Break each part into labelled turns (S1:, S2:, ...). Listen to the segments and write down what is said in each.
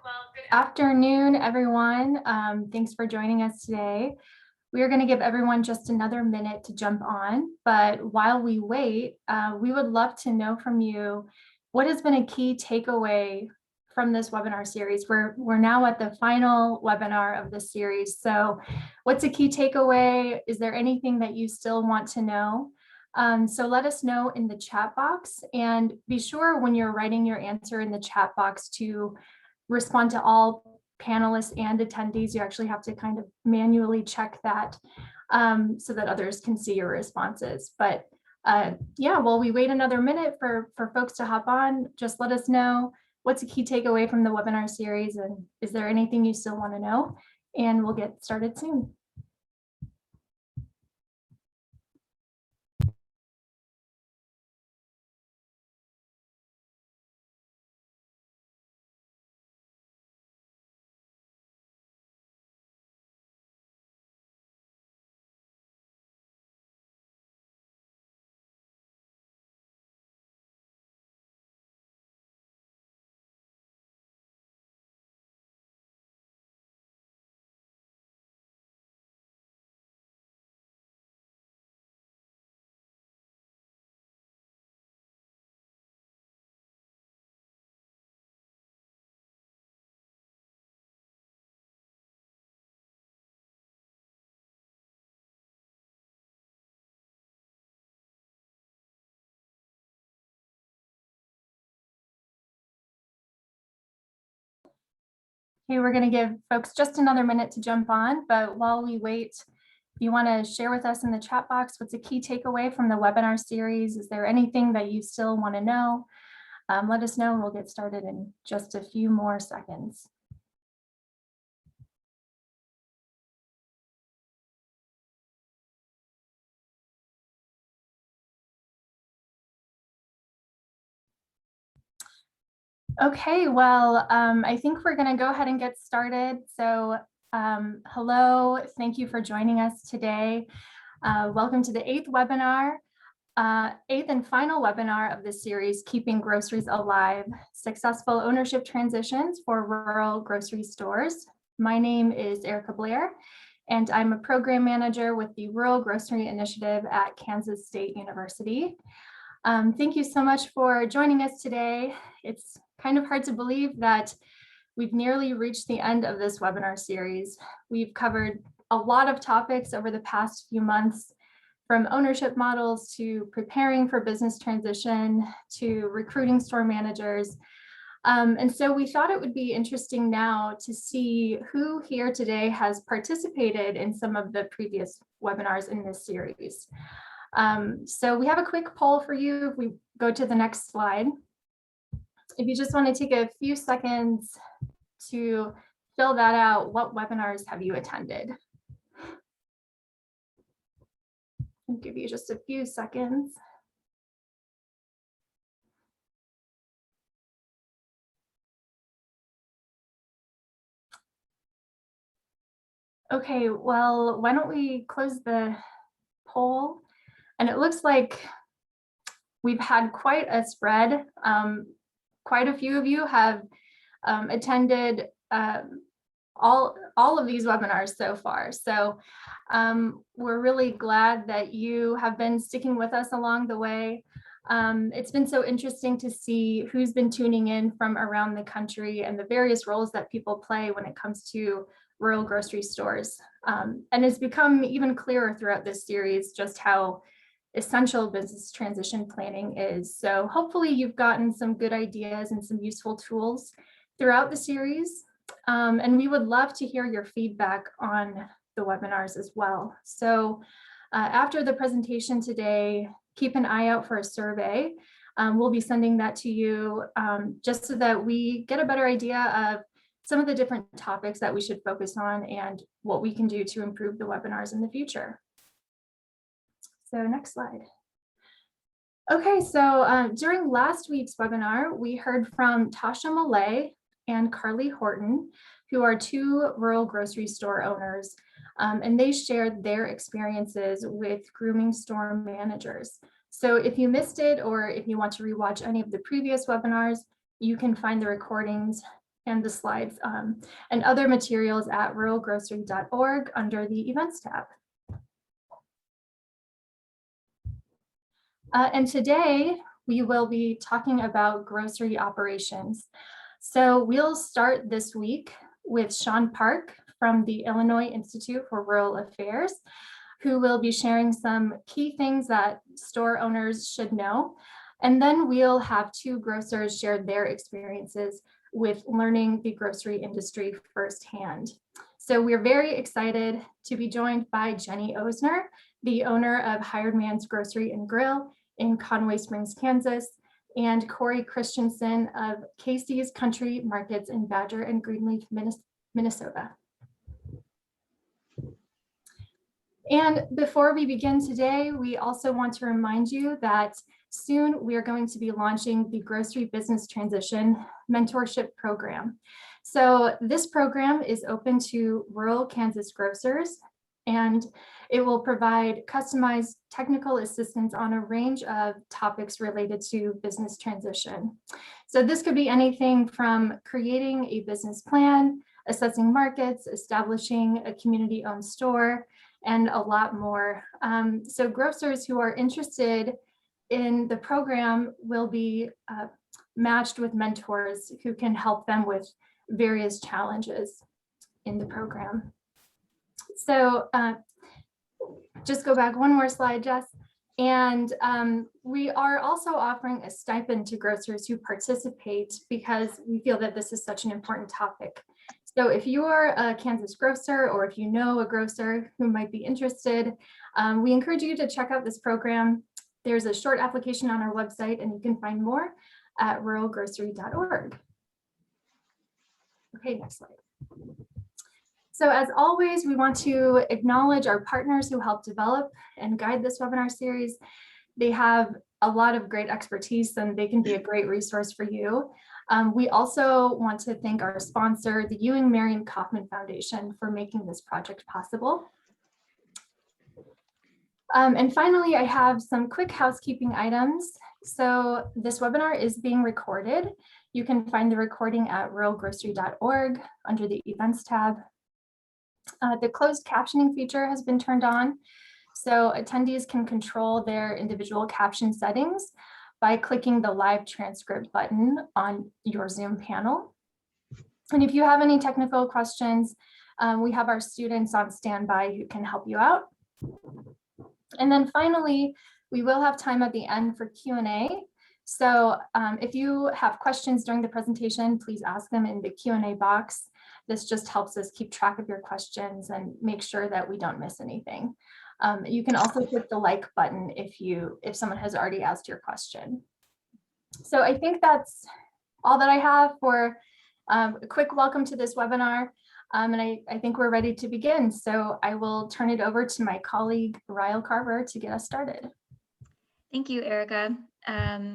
S1: Good afternoon, everyone. Thanks for joining us today. We are going to give everyone just another minute to jump on, but while we wait, we would love to know from you what has been a key takeaway from this webinar series. We're now at the final webinar of this series. So what's a key takeaway? Is there anything that you still want to know? So let us know in the chat box, and be sure when you're writing your answer in the chat box to respond to all panelists and attendees. You actually have to kind of manually check that so that others can see your responses. But yeah, while we wait another minute for folks to hop on, just let us know what's a key takeaway from the webinar series, and is there anything you still want to know? And we'll get started soon. Okay, we're going to give folks just another minute to jump on, but while we wait, if you want to share with us in the chat box what's a key takeaway from the webinar series, is there anything that you still want to know? Let us know and we'll get started in just a few more seconds. Okay, well, I think we're going to go ahead and get started. So hello, thank you for joining us today. Welcome to the 8th webinar, 8th and final webinar of this series, Keeping Groceries Alive, Successful Ownership Transitions for Rural Grocery Stores. My name is Erica Blair, and I'm a program manager with the Rural Grocery Initiative at Kansas State University. Thank you so much for joining us today. It's kind of hard to believe that we've nearly reached the end of this webinar series. We've covered a lot of topics over the past few months, from ownership models to preparing for business transition to recruiting store managers. And so we thought it would be interesting now to see who here today has participated in some of the previous webinars in this series. So we have a quick poll for you if we go to the next slide. If you just want to take a few seconds to fill that out, what webinars have you attended? I'll give you just a few seconds. Okay, well, why don't we close the poll? And it looks like we've had quite a spread. Quite a few of you have attended all of these webinars so far. So we're really glad that you have been sticking with us along the way. It's been so interesting to see who's been tuning in from around the country and the various roles that people play when it comes to rural grocery stores. And it's become even clearer throughout this series just how essential business transition planning is. So hopefully you've gotten some good ideas and some useful tools throughout the series. And we would love to hear your feedback on the webinars as well. So after the presentation today, keep an eye out for a survey. We'll be sending that to you just so that we get a better idea of some of the different topics that we should focus on and what we can do to improve the webinars in the future. So next slide. Okay, so during last week's webinar, we heard from Tasha Millay and Carly Horton, who are two rural grocery store owners, and they shared their experiences with grooming store managers. So if you missed it, or if you want to rewatch any of the previous webinars, you can find the recordings and the slides and other materials at ruralgrocery.org under the events tab. And today we will be talking about grocery operations. So we'll start this week with Sean Park from the Illinois Institute for Rural Affairs, who will be sharing some key things that store owners should know. And then we'll have two grocers share their experiences with learning the grocery industry firsthand. So we're very excited to be joined by Jenny Osner, the owner of Hired Man's Grocery and Grill in Conway Springs, Kansas, and Corey Christianson of Casey's Country Markets in Badger and Greenbush, Minnesota. And before we begin today, we also want to remind you that soon we are going to be launching the Grocery Business Transition Mentorship Program. So this program is open to rural Kansas grocers, and it will provide customized technical assistance on a range of topics related to business transition. So this could be anything from creating a business plan, assessing markets, establishing a community-owned store, and a lot more. So grocers who are interested in the program will be matched with mentors who can help them with various challenges in the program. So just go back one more slide, Jess. And we are also offering a stipend to grocers who participate because we feel that this is such an important topic. So if you are a Kansas grocer, or if you know a grocer who might be interested, we encourage you to check out this program. There's a short application on our website, and you can find more at ruralgrocery.org. Okay, next slide. So as always, we want to acknowledge our partners who help develop and guide this webinar series. They have a lot of great expertise, and they can be a great resource for you. We also want to thank our sponsor, the Ewing Marion Kaufman Foundation, for making this project possible. And finally, I have some quick housekeeping items. So this webinar is being recorded. You can find the recording at ruralgrocery.org under the events tab. The closed captioning feature has been turned on, so attendees can control their individual caption settings by clicking the live transcript button on your Zoom panel. And if you have any technical questions, we have our students on standby who can help you out. And then finally, we will have time at the end for Q&A. So if you have questions during the presentation, please ask them in the Q&A box. This just helps us keep track of your questions and make sure that we don't miss anything. You can also click the like button if someone has already asked your question. So I think that's all that I have for a quick welcome to this webinar. And I think we're ready to begin. So I will turn it over to my colleague, Ryle Carver, to get us started.
S2: Thank you, Erica.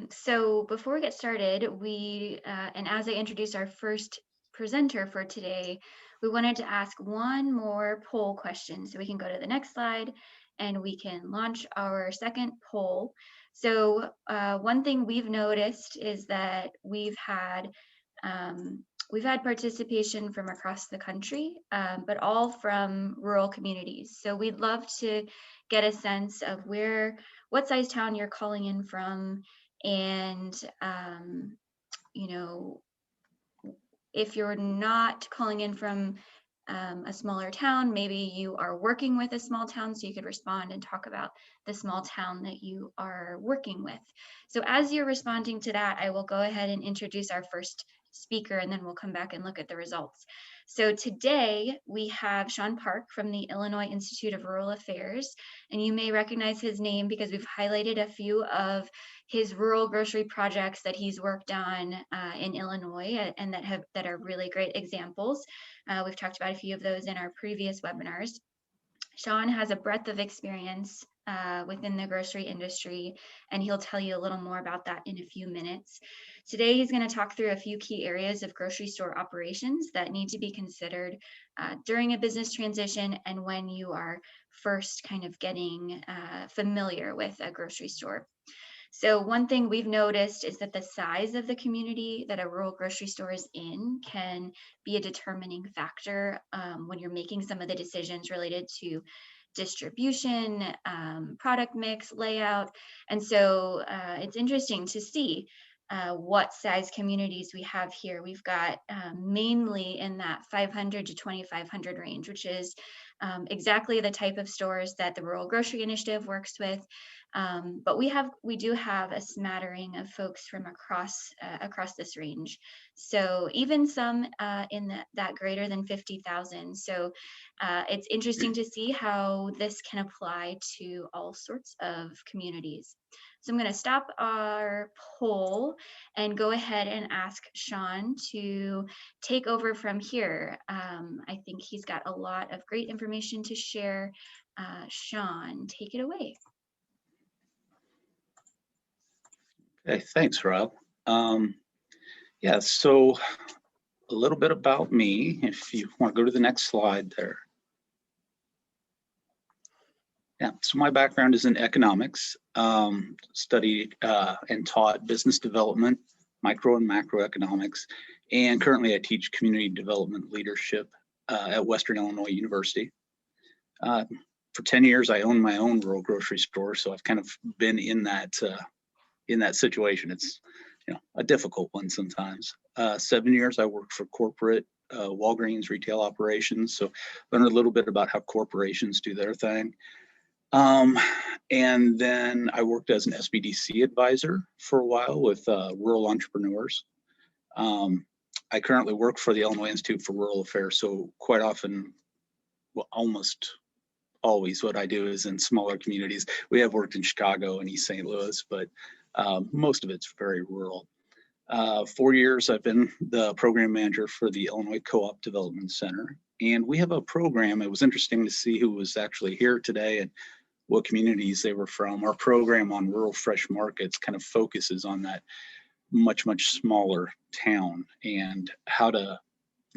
S2: So before we get started, and as I introduce our first presenter for today, we wanted to ask one more poll question. So we can go to the next slide and we can launch our second poll. So one thing we've noticed is that we've had participation from across the country, but all from rural communities. So we'd love to get a sense of what size town you're calling in from, and if you're not calling in from a smaller town, maybe you are working with a small town, so you could respond and talk about the small town that you are working with. So as you're responding to that, I will go ahead and introduce our first speaker, and then we'll come back and look at the results. So today we have Sean Park from the Illinois Institute of Rural Affairs, and you may recognize his name because we've highlighted a few of his rural grocery projects that he's worked on in Illinois, and that are really great examples. We've talked about a few of those in our previous webinars. Sean has a breadth of experience within the grocery industry, and he'll tell you a little more about that in a few minutes. Today, he's going to talk through a few key areas of grocery store operations that need to be considered during a business transition and when you are first kind of getting familiar with a grocery store. So one thing we've noticed is that the size of the community that a rural grocery store is in can be a determining factor when you're making some of the decisions related to distribution, product mix, layout. And so it's interesting to see what size communities we have here. We've got mainly in that 500 to 2,500 range, which is exactly the type of stores that the Rural Grocery Initiative works with. But we do have a smattering of folks from across this range. So even some in that greater than 50,000. So it's interesting to see how this can apply to all sorts of communities. So I'm going to stop our poll and go ahead and ask Sean to take over from here. I think he's got a lot of great information to share. Sean, take it away.
S3: Okay, thanks, Rob. Yeah, so a little bit about me, if you want to go to the next slide there. Yeah, so my background is in economics, studied and taught business development, micro and macroeconomics, and currently I teach community development leadership at Western Illinois University. For 10 years, I owned my own rural grocery store, so I've kind of been in that situation. It's a difficult one sometimes. 7 years I worked for corporate Walgreens retail operations, so learned a little bit about how corporations do their thing. And then I worked as an SBDC advisor for a while with rural entrepreneurs. I currently work for the Illinois Institute for Rural Affairs, so quite often, well, almost always what I do is in smaller communities. We have worked in Chicago and East St. Louis, but most of it's very rural. 4 years I've been the program manager for the Illinois Co-op Development Center, and we have a program. It was interesting to see who was actually here today and what communities they were from. Our program on rural fresh markets kind of focuses on that much smaller town and how to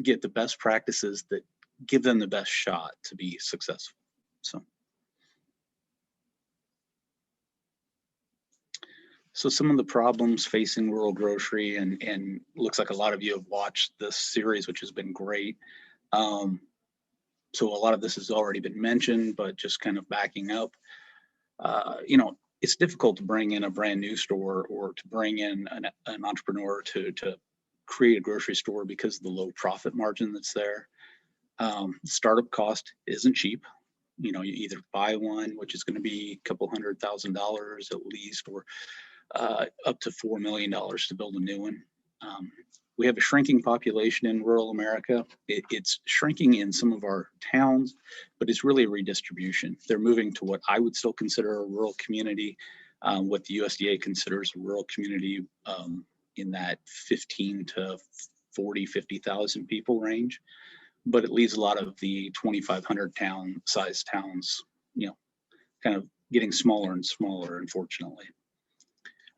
S3: get the best practices that give them the best shot to be successful. So some of the problems facing rural grocery, and looks like a lot of you have watched this series, which has been great. So a lot of this has already been mentioned, but just kind of backing up, it's difficult to bring in a brand new store or to bring in an entrepreneur to create a grocery store because of the low profit margin that's there. Startup cost isn't cheap. You either buy one, which is going to be a couple $100,000 at least, or up to $4 million to build a new one. We have a shrinking population in rural America. It's shrinking in some of our towns, but it's really a redistribution. They're moving to what I would still consider a rural community, what the USDA considers a rural community, in that 15 to 40, 50,000 people range. But it leaves a lot of the 2,500 size towns, kind of getting smaller and smaller, unfortunately.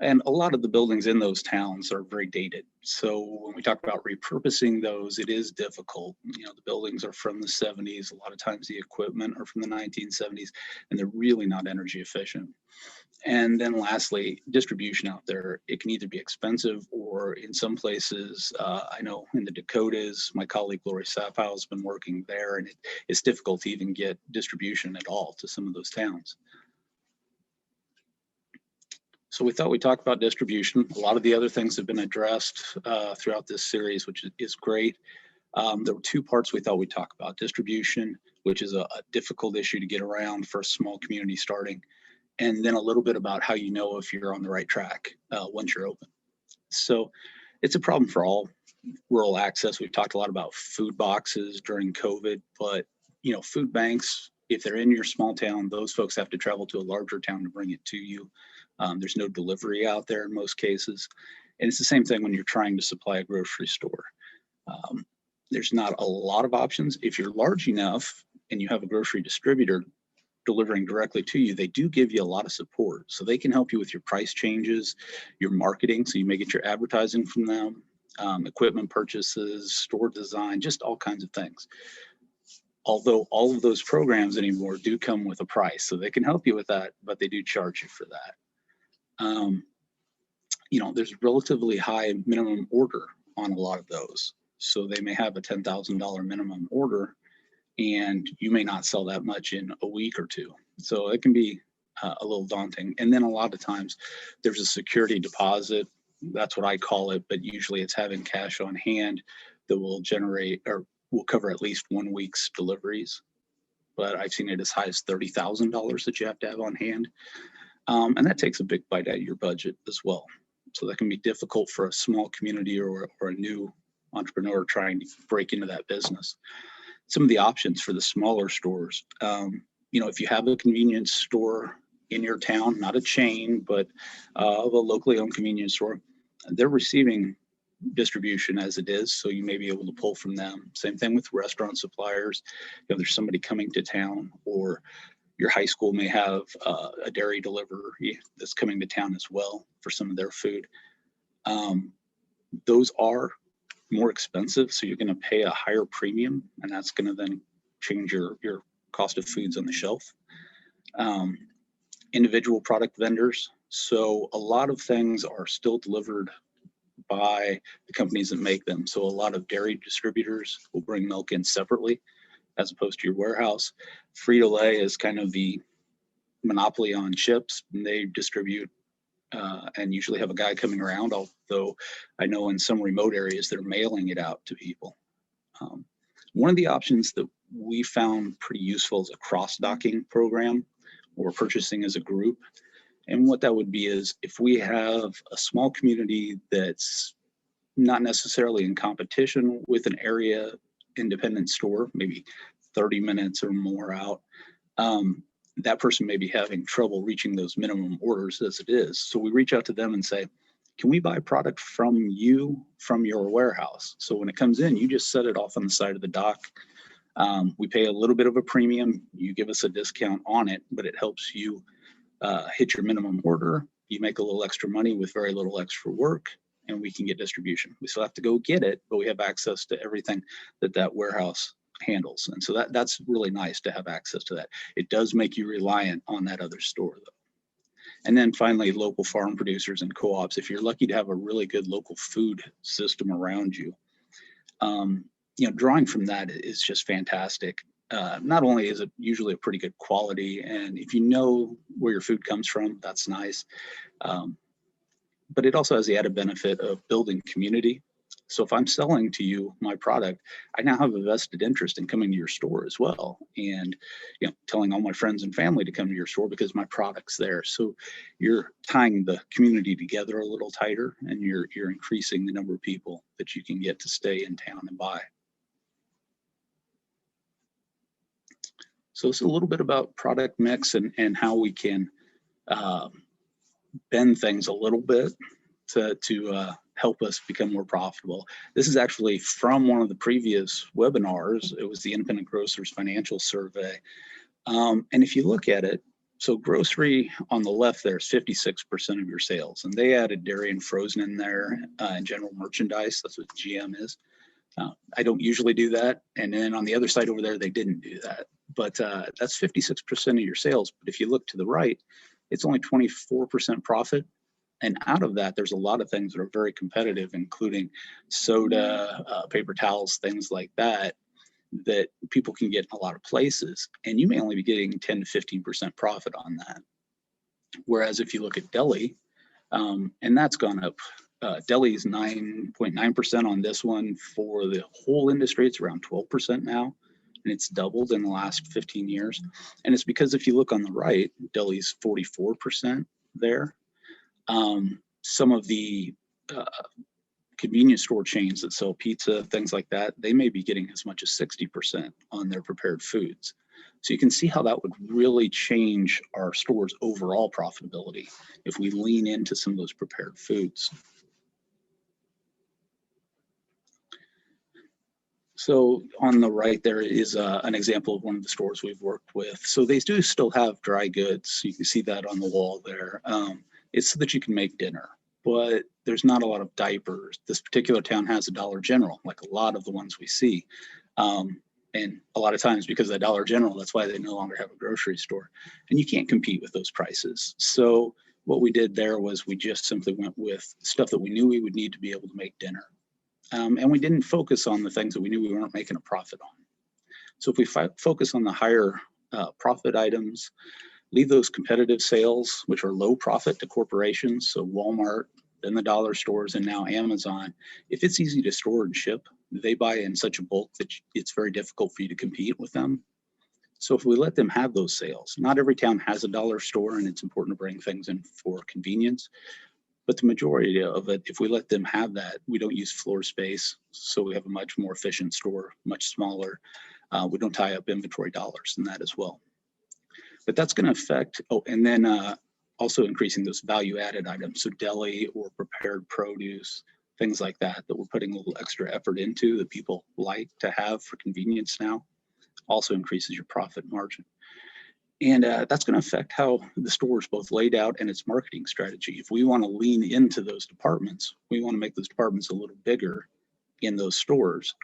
S3: And a lot of the buildings in those towns are very dated. So when we talk about repurposing those, it is difficult. The buildings are from the 70s. A lot of times the equipment are from the 1970s, and they're really not energy efficient. And then lastly, distribution out there. It can either be expensive or in some places, I know in the Dakotas, my colleague Lori Sapow has been working there, and it's difficult to even get distribution at all to some of those towns. So we thought we'd talk about distribution. A lot of the other things have been addressed throughout this series, which is great. There were two parts we thought we'd talk about: distribution, which is a difficult issue to get around for a small community starting, and then a little bit about how you know if you're on the right track once you're open. So it's a problem for all rural access. We've talked a lot about food boxes during COVID, but food banks, if they're in your small town, those folks have to travel to a larger town to bring it to you. There's no delivery out there in most cases. And it's the same thing when you're trying to supply a grocery store. There's not a lot of options. If you're large enough and you have a grocery distributor delivering directly to you, they do give you a lot of support. So they can help you with your price changes, your marketing, so you may get your advertising from them, equipment purchases, store design, just all kinds of things. Although all of those programs anymore do come with a price, so they can help you with that, but they do charge you for that. There's relatively high minimum order on a lot of those. So they may have a $10,000 minimum order, and you may not sell that much in a week or two. So it can be a little daunting. And then a lot of times there's a security deposit. That's what I call it, but usually it's having cash on hand that will generate or will cover at least 1 week's deliveries. But I've seen it as high as $30,000 that you have to have on hand. And that takes a big bite out of your budget as well. So that can be difficult for a small community or a new entrepreneur trying to break into that business. Some of the options for the smaller stores, if you have a convenience store in your town, not a chain, but a locally owned convenience store, they're receiving distribution as it is, so you may be able to pull from them. Same thing with restaurant suppliers. There's somebody coming to town, or your high school may have a dairy delivery that's coming to town as well for some of their food. Those are more expensive, so you're going to pay a higher premium, and that's going to then change your cost of foods on the shelf. Individual product vendors. So a lot of things are still delivered by the companies that make them. So a lot of dairy distributors will bring milk in separately as opposed to your warehouse. Frito-Lay is kind of the monopoly on chips, and they distribute and usually have a guy coming around, although I know in some remote areas they're mailing it out to people. One of the options that we found pretty useful is a cross-docking program or purchasing as a group. And what that would be is if we have a small community that's not necessarily in competition with an area independent store, maybe 30 minutes or more out, that person may be having trouble reaching those minimum orders as it is. So we reach out to them and say, can we buy product from you from your warehouse? So when it comes in, you just set it off on the side of the dock. We pay a little bit of a premium. You give us a discount on it, but it helps you hit your minimum order. You make a little extra money with very little extra work, and we can get distribution. We still have to go get it, but we have access to everything that warehouse handles. And so that's really nice to have access to that. It does make you reliant on that other store though. And then finally, local farm producers and co-ops. If you're lucky to have a really good local food system around you, drawing from that is just fantastic. Not only is it usually a pretty good quality, and if you know where your food comes from, that's nice. But it also has the added benefit of building community. So if I'm selling to you my product, I now have a vested interest in coming to your store as well, and telling all my friends and family to come to your store because my product's there. So you're tying the community together a little tighter, and you're increasing the number of people that you can get to stay in town and buy. So it's a little bit about product mix and how we can bend things a little bit to help us become more profitable. This is actually from one of the previous webinars. It was the Independent Grocers Financial Survey. And if you look at it, so grocery on the left there is 56% of your sales, and they added dairy and frozen in there and general merchandise. That's what GM is. I don't usually do that. And then on the other side over there, they didn't do that. But that's 56% of your sales. But if you look to the right, it's only 24% profit. And out of that, there's a lot of things that are very competitive, including soda, paper towels, things like that people can get in a lot of places. And you may only be getting 10 to 15% profit on that. Whereas if you look at deli, and that's gone up, deli is 9.9% on this one. For the whole industry, it's around 12% now. And it's doubled in the last 15 years. And it's because if you look on the right, deli's 44% there. Some of the convenience store chains that sell pizza, things like that, they may be getting as much as 60% on their prepared foods. So you can see how that would really change our store's overall profitability if we lean into some of those prepared foods. So on the right there is an example of one of the stores we've worked with. So they do still have dry goods. You can see that on the wall there. It's so that you can make dinner, but there's not a lot of diapers. This particular town has a Dollar General, like a lot of the ones we see. And a lot of times because of the Dollar General, that's why they no longer have a grocery store. And you can't compete with those prices. So what we did there was we just simply went with stuff that we knew we would need to be able to make dinner. And we didn't focus on the things that we knew we weren't making a profit on. So if we focus on the higher profit items, leave those competitive sales, which are low profit to corporations, so Walmart, then the dollar stores, and now Amazon, if it's easy to store and ship, they buy in such a bulk that it's very difficult for you to compete with them. So if we let them have those sales, not every town has a dollar store, and it's important to bring things in for convenience. But the majority of it, if we let them have that, we don't use floor space. So we have a much more efficient store, much smaller. We don't tie up inventory dollars in that as well. But that's going to affect, and then also increasing those value added items. So deli or prepared produce, things like that, that we're putting a little extra effort into that people like to have for convenience now, also increases your profit margin. And that's going to affect how the store is both laid out and its marketing strategy. If we want to lean into those departments, we want to make those departments a little bigger in those stores.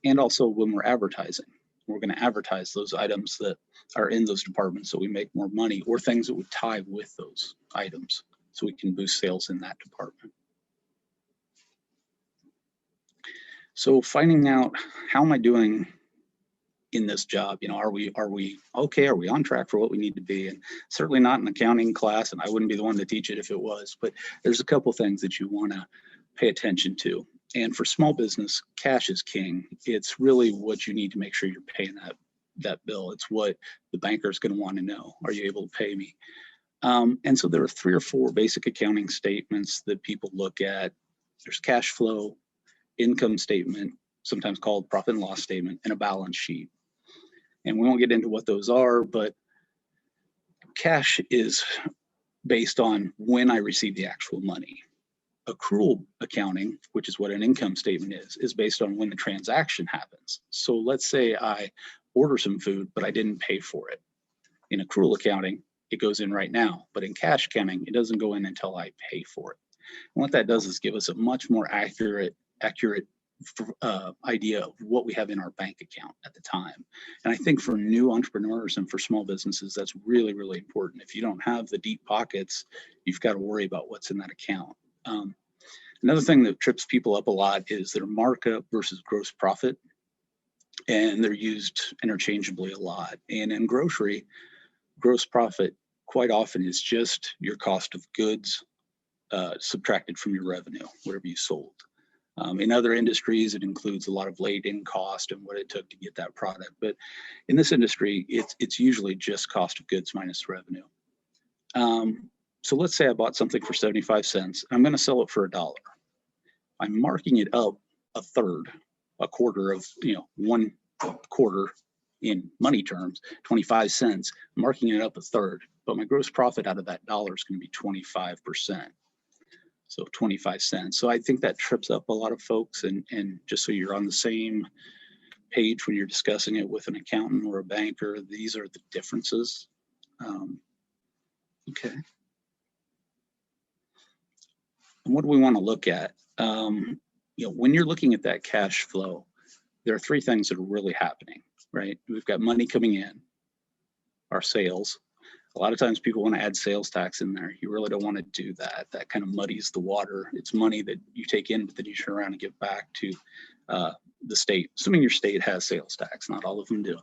S3: And also when we're advertising, we're going to advertise those items that are in those departments so we make more money, or things that would tie with those items so we can boost sales in that department. So finding out, how am I doing in this job? You know, are we okay? Are we on track for what we need to be? And certainly not an accounting class, and I wouldn't be the one to teach it if it was, but there's a couple things that you want to pay attention to. And for small business, cash is king. It's really what you need to make sure you're paying that bill. It's what the banker is going to want to know. Are you able to pay me? And so there are 3 or 4 basic accounting statements that people look at. There's cash flow, income statement, sometimes called profit and loss statement, and a balance sheet. And we won't get into what those are, but cash is based on when I receive the actual money. Accrual accounting, which is what an income statement is based on when the transaction happens. So let's say I order some food, but I didn't pay for it. In accrual accounting, it goes in right now, but in cash accounting, it doesn't go in until I pay for it. And what that does is give us a much more accurate idea of what we have in our bank account at the time. And I think for new entrepreneurs and for small businesses, that's really, really important. If you don't have the deep pockets, you've got to worry about what's in that account. Another thing that trips people up a lot is their markup versus gross profit, and they're used interchangeably a lot. And in grocery, gross profit quite often is just your cost of goods subtracted from your revenue, whatever you sold. In other industries, it includes a lot of laid-in cost and what it took to get that product. But in this industry, it's usually just cost of goods minus revenue. So let's say I bought something for 75 cents. I'm going to sell it for $1. I'm marking it up a quarter of, 1 quarter in money terms, 25 cents, marking it up a third. But my gross profit out of that $1 is going to be 25%. So 25 cents. So I think that trips up a lot of folks. And just so you're on the same page when you're discussing it with an accountant or a banker, these are the differences. Okay. And what do we want to look at? When you're looking at that cash flow, there are 3 things that are really happening, right? We've got money coming in, our sales. A lot of times people want to add sales tax in there. You really don't want to do that. That kind of muddies the water. It's money that you take in, but then you turn around and give back to the state, assuming your state has sales tax. Not all of them do.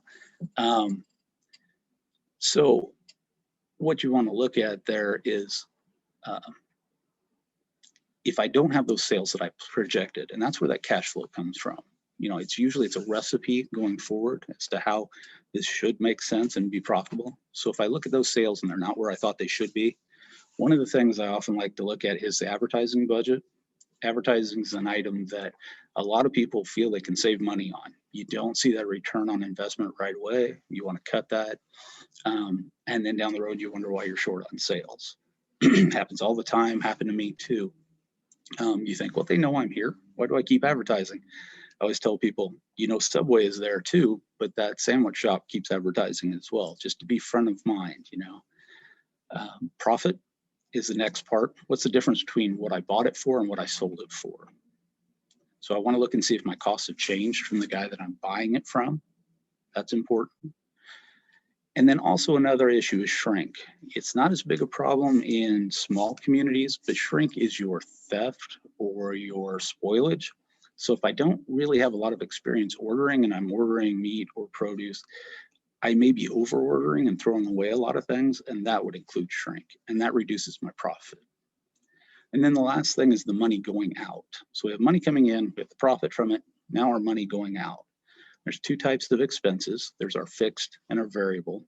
S3: So what you want to look at there is if I don't have those sales that I projected, and that's where that cash flow comes from. It's a recipe going forward as to how this should make sense and be profitable. So if I look at those sales and they're not where I thought they should be, one of the things I often like to look at is the advertising budget. Advertising is an item that a lot of people feel they can save money on. You don't see that return on investment right away. You want to cut that. And then down the road, you wonder why you're short on sales. Happens all the time, happened to me too. You think, well, they know I'm here. Why do I keep advertising? I always tell people, Subway is there too, but that sandwich shop keeps advertising as well, just to be front of mind, Profit is the next part. What's the difference between what I bought it for and what I sold it for? So I want to look and see if my costs have changed from the guy that I'm buying it from. That's important. And then also another issue is shrink. It's not as big a problem in small communities, but shrink is your theft or your spoilage. So if I don't really have a lot of experience ordering and I'm ordering meat or produce, I may be over ordering and throwing away a lot of things, and that would include shrink, and that reduces my profit. And then the last thing is the money going out. So we have money coming in, we have the profit from it, now our money going out. There's two types of expenses. There's our fixed and our variable.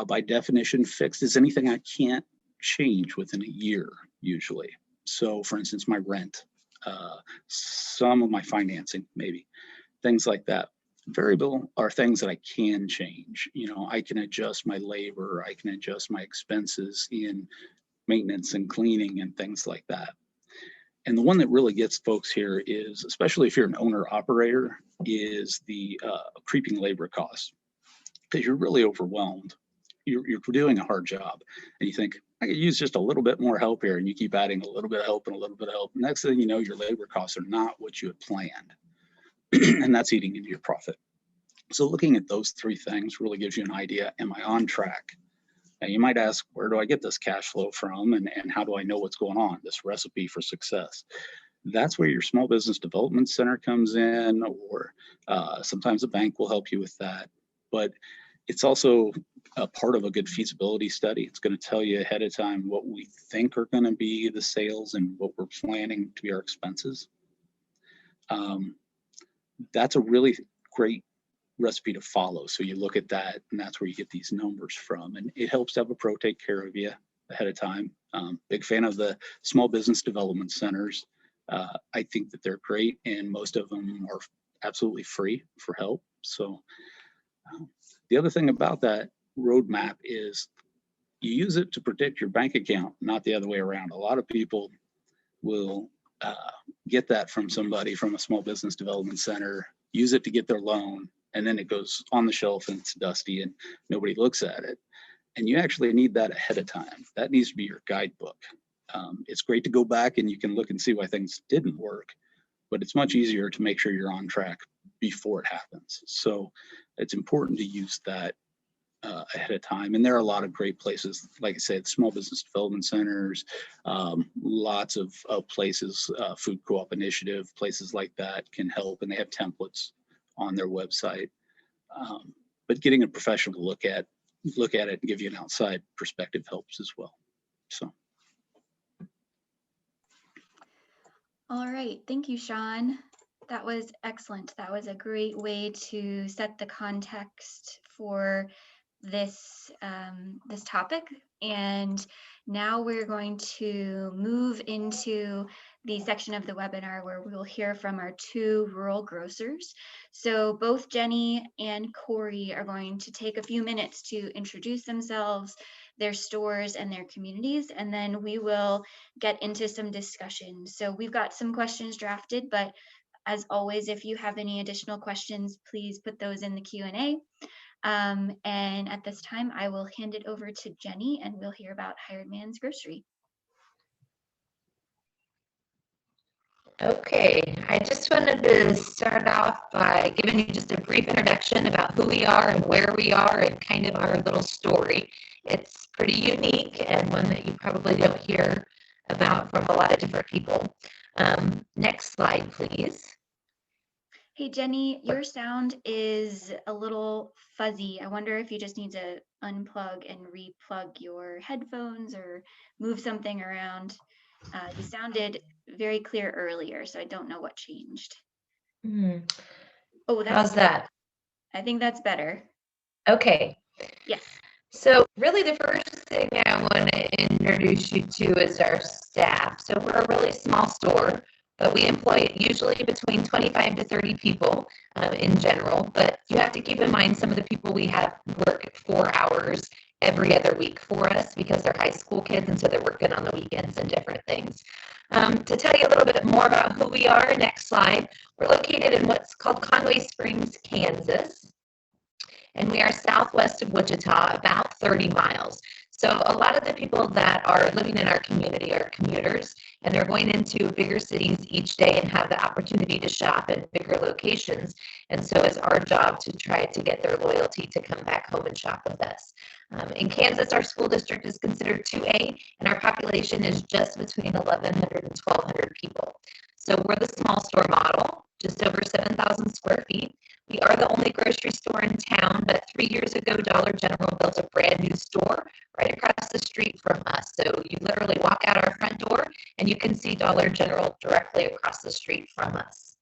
S3: By definition, fixed is anything I can't change within a year, usually. So for instance, my rent, some of my financing, maybe, things like that. Variable are things that I can change. You know, I can adjust my labor, I can adjust my expenses in maintenance and cleaning and things like that. And the one that really gets folks here is, especially if you're an owner operator, is the creeping labor costs, because you're really overwhelmed. You're doing a hard job and you think, I could use just a little bit more help here, and you keep adding a little bit of help and a little bit of help. Next thing you know, your labor costs are not what you had planned. And that's eating into your profit. So looking at those three things really gives you an idea, am I on track? Now you might ask, where do I get this cash flow from, and how do I know what's going on, this recipe for success? That's where your small business development center comes in, or sometimes a bank will help you with that. But it's also a part of a good feasibility study. It's going to tell you ahead of time what we think are going to be the sales and what we're planning to be our expenses. That's a really great recipe to follow. So you look at that, and that's where you get these numbers from. And it helps to have a pro take care of you ahead of time. Big fan of the small business development centers. I think that they're great, and most of them are absolutely free for help. So the other thing about that roadmap is you use it to predict your bank account, not the other way around. A lot of people will get that from somebody from a small business development center, use it to get their loan, and then it goes on the shelf and it's dusty and nobody looks at it. And you actually need that ahead of time. That needs to be your guidebook. It's great to go back and you can look and see why things didn't work, but it's much easier to make sure you're on track before it happens. So it's important to use that ahead of time. And there are a lot of great places, like I said, small business development centers, lots of places, food co-op initiative, places like that can help, and they have templates on their website. But getting a professional to look at it and give you an outside perspective helps as well. So.
S2: All right, thank you, Sean. That was excellent. That was a great way to set the context for this this topic. And now we're going to move into the section of the webinar where we will hear from our two rural grocers. So both Jenny and Corey are going to take a few minutes to introduce themselves, their stores, and their communities, and then we will get into some discussion. So we've got some questions drafted, but as always, if you have any additional questions, please put those in the Q&A. And at this time, I will hand it over to Jenny, and we'll hear about Hired Man's Grocery.
S4: Okay, I just wanted to start off by giving you just a brief introduction about who we are and where we are and kind of our little story. It's pretty unique and one that you probably don't hear about from a lot of different people. Next slide, please.
S2: Hey, Jenny, your sound is a little fuzzy. I wonder if you just need to unplug and replug your headphones or move something around. You sounded very clear earlier, so I don't know what changed. Oh,
S4: how's that?
S2: I think that's better.
S4: Okay.
S2: Yes.
S4: So really the first thing I want to introduce you to is our staff. So we're a really small store, but we employ usually between 25 to 30 people in general. But you have to keep in mind some of the people we have work 4 hours every other week for us because they're high school kids, and so they're working on the weekends and different things. To tell you a little bit more about who we are, next slide, we're located in what's called Conway Springs, Kansas. And we are southwest of Wichita, about 30 miles. So a lot of the people that are living in our community are commuters, and they're going into bigger cities each day and have the opportunity to shop at bigger locations. And so it's our job to try to get their loyalty to come back home and shop with us. In Kansas, our school district is considered 2A, and our population is just between 1,100 and 1,200 people. So we're the small store model, just over 7,000 square feet. We are the only grocery store in town, but 3 years ago, Dollar General built a brand new store right across the street from us. So you literally walk out our front door and you can see Dollar General directly across the street from us.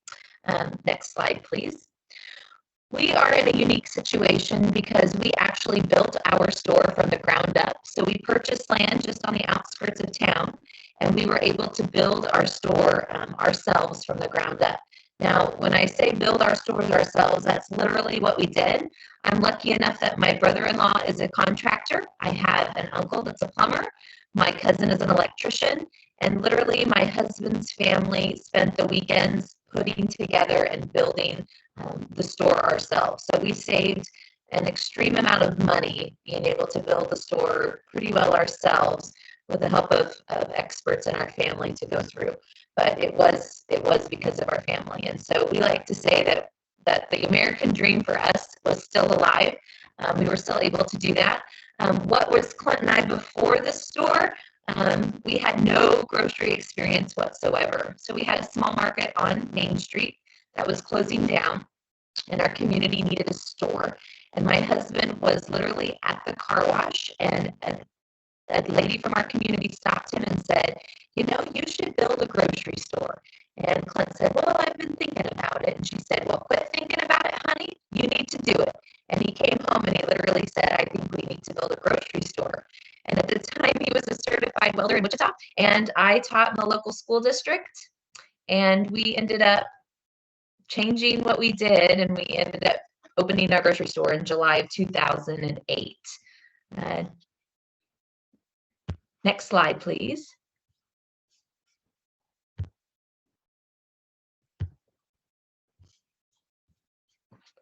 S4: Next slide, please. We are in a unique situation because we actually built our store from the ground up. So we purchased land just on the outskirts of town, and we were able to build our store ourselves from the ground up. Now, when I say build our stores ourselves, that's literally what we did. I'm lucky enough that my brother-in-law is a contractor. I have an uncle that's a plumber. My cousin is an electrician. And literally my husband's family spent the weekends putting together and building the store ourselves. So we saved an extreme amount of money being able to build the store pretty well ourselves with the help of experts in our family to go through. But it was because of our family. And so we like to say that the American dream for us was still alive. We were still able to do that. What was Clint and I before the store? We had no grocery experience whatsoever. So we had a small market on Main Street that was closing down, and our community needed a store. And my husband was literally at the car wash, and a lady from our community stopped him and said, you should build a grocery store. And Clint said, well, I've been thinking about it. And she said, well, quit thinking about it, honey. You need to do it. And he came home and he literally said, I think we need to build a grocery store. And at the time, he was a certified welder in Wichita, and I taught in the local school district. And we ended up changing what we did, and we ended up opening our grocery store in July of 2008. Next slide, please.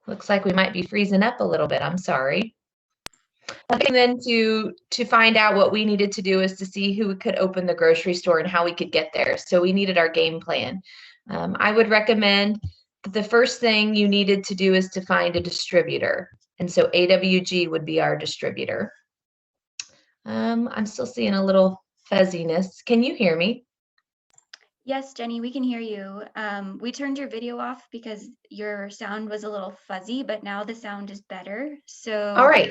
S4: Looks like we might be freezing up a little bit. I'm sorry. Okay, and then to find out what we needed to do is to see who could open the grocery store and how we could get there. So we needed our game plan. I would recommend that the first thing you needed to do is to find a distributor. And so AWG would be our distributor. I'm still seeing a little fuzziness. Can you hear me?
S2: Yes, Jenny, we can hear you. We turned your video off because your sound was a little fuzzy, but now the sound is better. So,
S4: all right.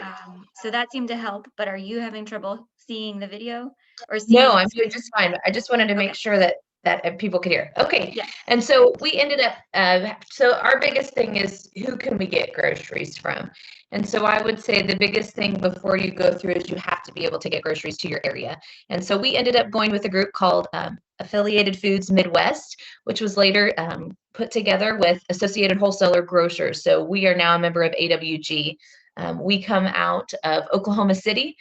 S2: So that seemed to help. But are you having trouble seeing the video or seeing?
S4: No, I'm doing just fine. I just wanted to make sure that people could hear. Okay.
S2: Yeah.
S4: And so we ended up, so our biggest thing is who can we get groceries from? And so I would say the biggest thing before you go through is you have to be able to get groceries to your area. And so we ended up going with a group called Affiliated Foods Midwest, which was later put together with Associated Wholesaler Grocers. So we are now a member of AWG. We come out of Oklahoma City,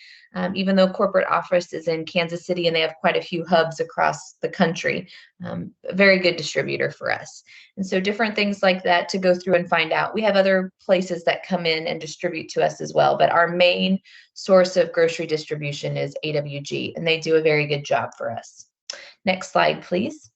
S4: even though corporate office is in Kansas City and they have quite a few hubs across the country. A very good distributor for us. And so different things like that to go through and find out. We have other places that come in and distribute to us as well, but our main source of grocery distribution is AWG, and they do a very good job for us. Next slide, please.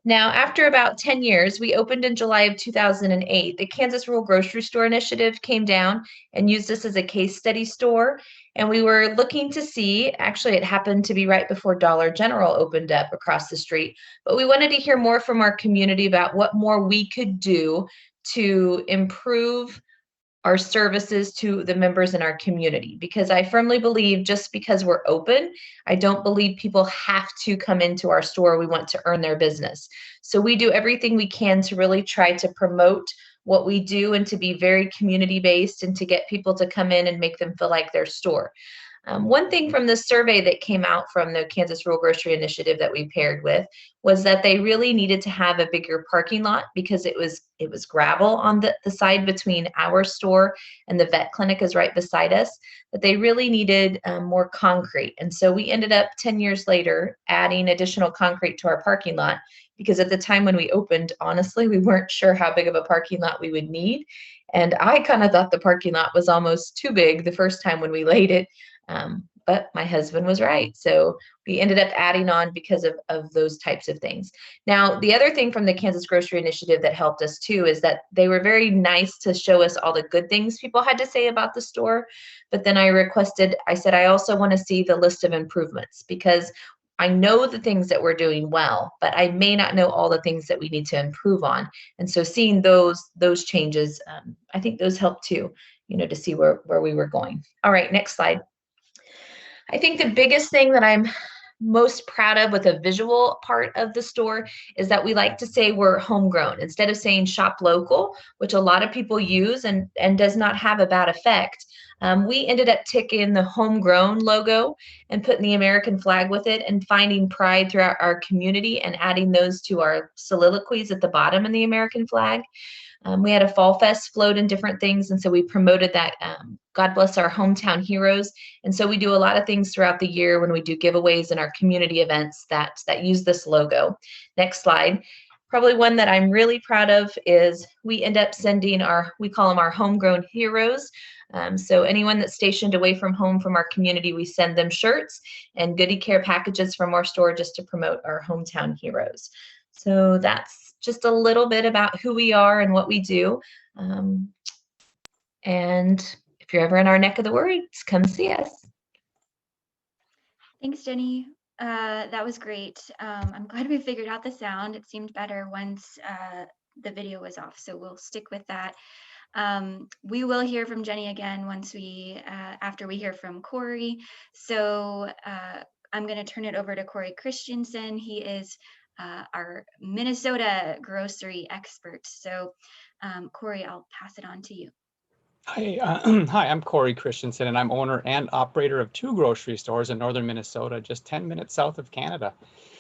S4: Now, after about 10 years, we opened in July of 2008. The Kansas Rural Grocery Store Initiative came down and used us as a case study store. And we were looking to see, actually, it happened to be right before Dollar General opened up across the street. But we wanted to hear more from our community about what more we could do to improve our services to the members in our community, because I firmly believe just because we're open, I don't believe people have to come into our store. We want to earn their business. So we do everything we can to really try to promote what we do and to be very community based and to get people to come in and make them feel like their store. One thing from the survey that came out from the Kansas Rural Grocery Initiative that we paired with was that they really needed to have a bigger parking lot because it was gravel on the side between our store and the vet clinic is right beside us, but they really needed more concrete. And so we ended up 10 years later adding additional concrete to our parking lot because at the time when we opened, honestly, we weren't sure how big of a parking lot we would need. And I kind of thought the parking lot was almost too big the first time when we laid it. but my husband was right. So we ended up adding on because of those types of things. Now, the other thing from the Kansas Grocery Initiative that helped us too is that they were very nice to show us all the good things people had to say about the store. But then I said, I also want to see the list of improvements, because I know the things that we're doing well, but I may not know all the things that we need to improve on. And so seeing those changes, I think those help too, to see where we were going. All right, next slide. I think the biggest thing that I'm most proud of with a visual part of the store is that we like to say we're homegrown instead of saying shop local, which a lot of people use and does not have a bad effect. We ended up taking the homegrown logo and putting the American flag with it and finding pride throughout our community and adding those to our soliloquies at the bottom in the American flag. We had a fall fest float and different things, and so we promoted that. God bless our hometown heroes. And so we do a lot of things throughout the year when we do giveaways in our community events that use this logo. Next slide. Probably one that I'm really proud of is we end up sending we call them our homegrown heroes. So anyone that's stationed away from home from our community, we send them shirts and goodie care packages from our store just to promote our hometown heroes. So that's just a little bit about who we are and what we do. And if you're ever in our neck of the woods, come see us.
S2: Thanks, Jenny. That was great. I'm glad we figured out the sound. It seemed better once the video was off, so we'll stick with that. We will hear from Jenny again after we hear from Corey. So I'm going to turn it over to Corey Christianson. He is our Minnesota grocery expert. So Corey, I'll pass it on to you.
S5: Hi, hi, I'm Corey Christianson, and I'm owner and operator of 2 grocery stores in northern Minnesota, just 10 minutes south of Canada.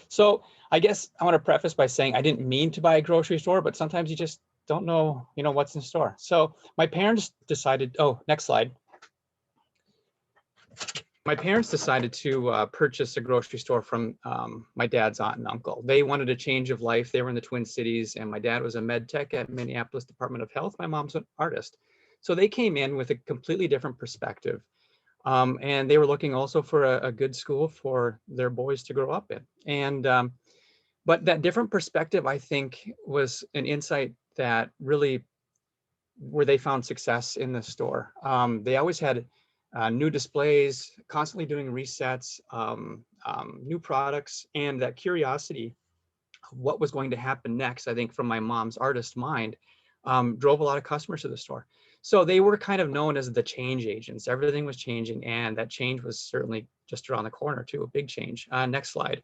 S5: So I guess I want to preface by saying I didn't mean to buy a grocery store, but sometimes you just don't know, what's in store. So my parents decided, next slide. My parents decided to purchase a grocery store from my dad's aunt and uncle. They wanted a change of life. They were in the Twin Cities, and my dad was a med tech at Minneapolis Department of Health. My mom's an artist. So they came in with a completely different perspective. And they were looking also for a good school for their boys to grow up in. And but that different perspective, I think, was an insight that really where they found success in the store. They always had new displays, constantly doing resets, new products, and that curiosity of what was going to happen next, I think from my mom's artist mind, drove a lot of customers to the store. So they were kind of known as the change agents. Everything was changing, and that change was certainly just around the corner too, a big change. Next slide.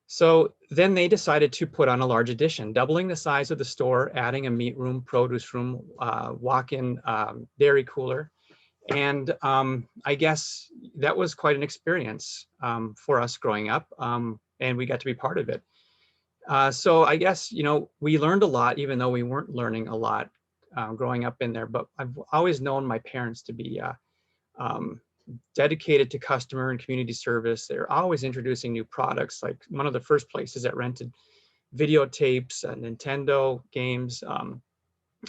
S5: So then they decided to put on a large addition, doubling the size of the store, adding a meat room, produce room, walk-in dairy cooler. And I guess that was quite an experience for us growing up, and we got to be part of it. So I guess, we learned a lot, even though we weren't learning a lot growing up in there. But I've always known my parents to be dedicated to customer and community service. They're always introducing new products. Like one of the first places that rented videotapes, Nintendo games,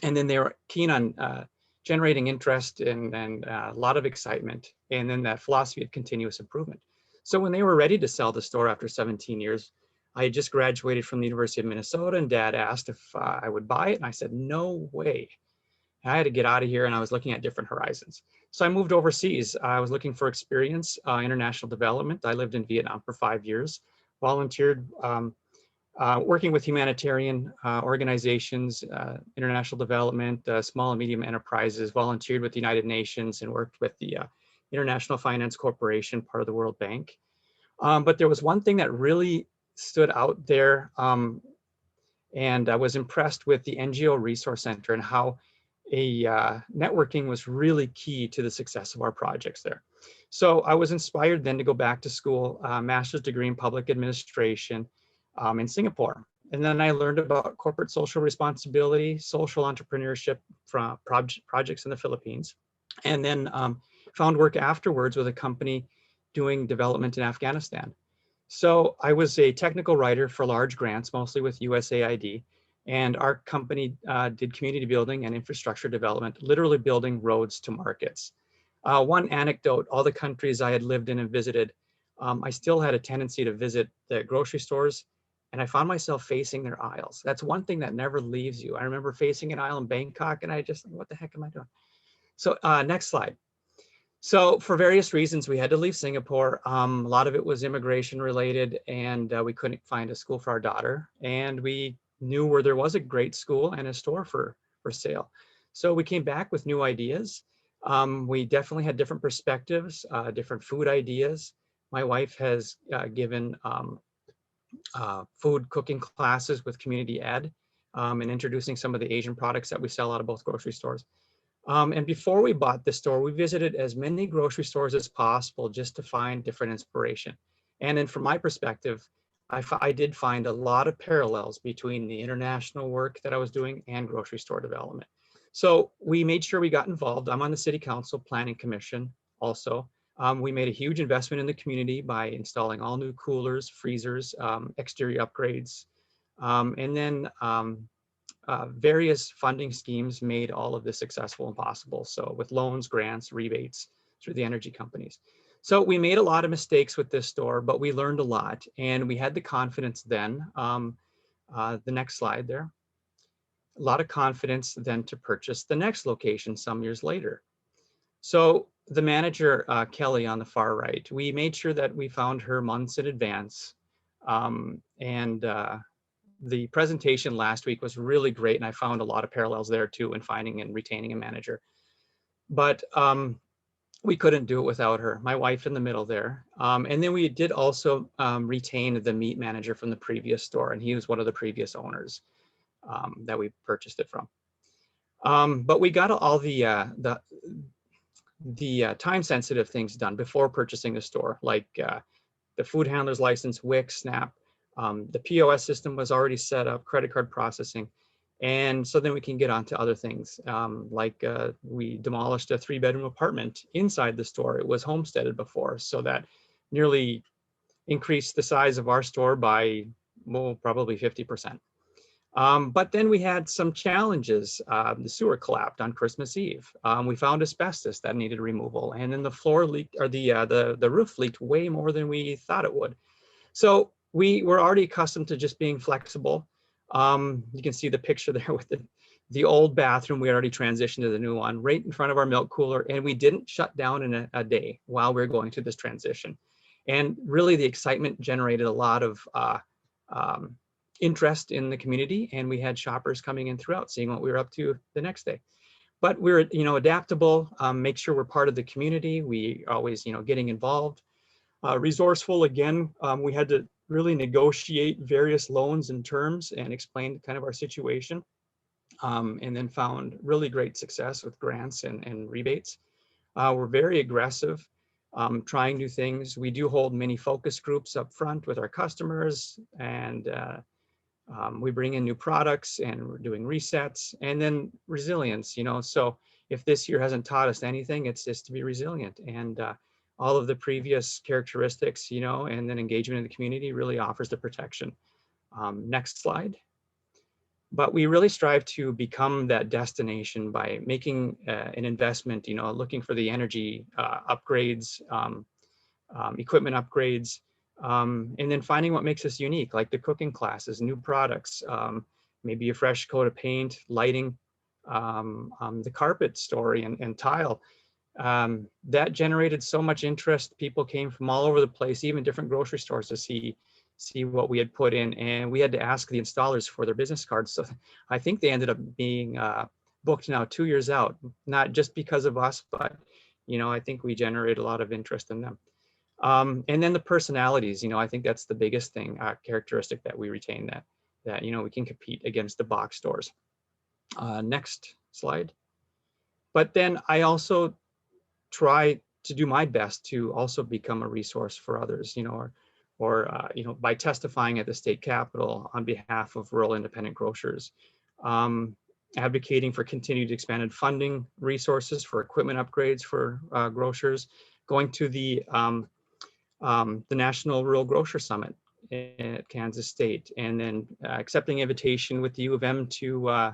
S5: and then they were keen on generating interest and a lot of excitement, and then that philosophy of continuous improvement. So when they were ready to sell the store after 17 years, I had just graduated from the University of Minnesota, and Dad asked if I would buy it, and I said, no way. I had to get out of here, and I was looking at different horizons. So I moved overseas. I was looking for experience, international development. I lived in Vietnam for 5 years, volunteered, working with humanitarian organizations, international development, small and medium enterprises, volunteered with the United Nations, and worked with the International Finance Corporation, part of the World Bank. But there was one thing that really stood out there, and I was impressed with the NGO Resource Center and how networking was really key to the success of our projects there. So I was inspired then to go back to school, master's degree in public administration in Singapore. And then I learned about corporate social responsibility, social entrepreneurship from projects in the Philippines, and then found work afterwards with a company doing development in Afghanistan. So I was a technical writer for large grants, mostly with USAID, and our company did community building and infrastructure development, literally building roads to markets. One anecdote, all the countries I had lived in and visited, I still had a tendency to visit the grocery stores, and I found myself facing their aisles. That's one thing that never leaves you. I remember facing an aisle in Bangkok, and I just, what the heck am I doing? So next slide. So for various reasons, we had to leave Singapore. A lot of it was immigration related, and we couldn't find a school for our daughter. And we knew where there was a great school and a store for sale. So we came back with new ideas. We definitely had different perspectives, different food ideas. My wife has given food cooking classes with community ed and introducing some of the Asian products that we sell out of both grocery stores. And before we bought the store, we visited as many grocery stores as possible just to find different inspiration. And then from my perspective, I did find a lot of parallels between the international work that I was doing and grocery store development. So we made sure we got involved. I'm on the City Council Planning Commission also. We made a huge investment in the community by installing all new coolers, freezers, exterior upgrades, and then various funding schemes made all of this successful and possible. So with loans, grants, rebates through the energy companies. So we made a lot of mistakes with this store, but we learned a lot, and we had the confidence then, the next slide there, a lot of confidence then to purchase the next location some years later. So the manager, Kelly on the far right, we made sure that we found her months in advance, the presentation last week was really great, and I found a lot of parallels there too in finding and retaining a manager. But we couldn't do it without her, my wife in the middle there. And then we did also retain the meat manager from the previous store, and he was one of the previous owners that we purchased it from. But we got all the time-sensitive things done before purchasing the store, like the food handler's license, WIC, SNAP. The POS system was already set up, credit card processing. And so then we can get on to other things, like we demolished a 3-bedroom apartment inside the store. It was homesteaded before, so that nearly increased the size of our store by, well, probably 50%. But then we had some challenges. The sewer collapsed on Christmas Eve. We found asbestos that needed removal, and then the floor leaked, or the roof leaked way more than we thought it would. So we were already accustomed to just being flexible. You can see the picture there with the old bathroom. We already transitioned to the new one right in front of our milk cooler, and we didn't shut down in a day while we were going through this transition. And really the excitement generated a lot of interest in the community, and we had shoppers coming in throughout, seeing what we were up to the next day. But we're, adaptable, make sure we're part of the community. We always, getting involved. Resourceful, again, we had to really negotiate various loans and terms and explain kind of our situation, and then found really great success with grants and rebates. We're very aggressive, trying new things. We do hold many focus groups up front with our customers, and we bring in new products, and we're doing resets, and then resilience, so if this year hasn't taught us anything, it's just to be resilient. And all of the previous characteristics, and then engagement in the community really offers the protection. Next slide. But we really strive to become that destination by making an investment, looking for the energy upgrades, equipment upgrades, and then finding what makes us unique, like the cooking classes, new products, maybe a fresh coat of paint, lighting, the carpet story and tile. That generated so much interest. People came from all over the place, even different grocery stores, to see what we had put in, and we had to ask the installers for their business cards. So I think they ended up being booked now 2 years out, not just because of us, but I think we generated a lot of interest in them. And then the personalities, I think that's the biggest thing, characteristic that we retain, that we can compete against the box stores. Next slide. But then I also try to do my best to also become a resource for others, or by testifying at the state capitol on behalf of rural independent grocers, advocating for continued expanded funding resources for equipment upgrades for grocers, going to the National Rural Grocer Summit at Kansas State, and then accepting invitation with the U of M to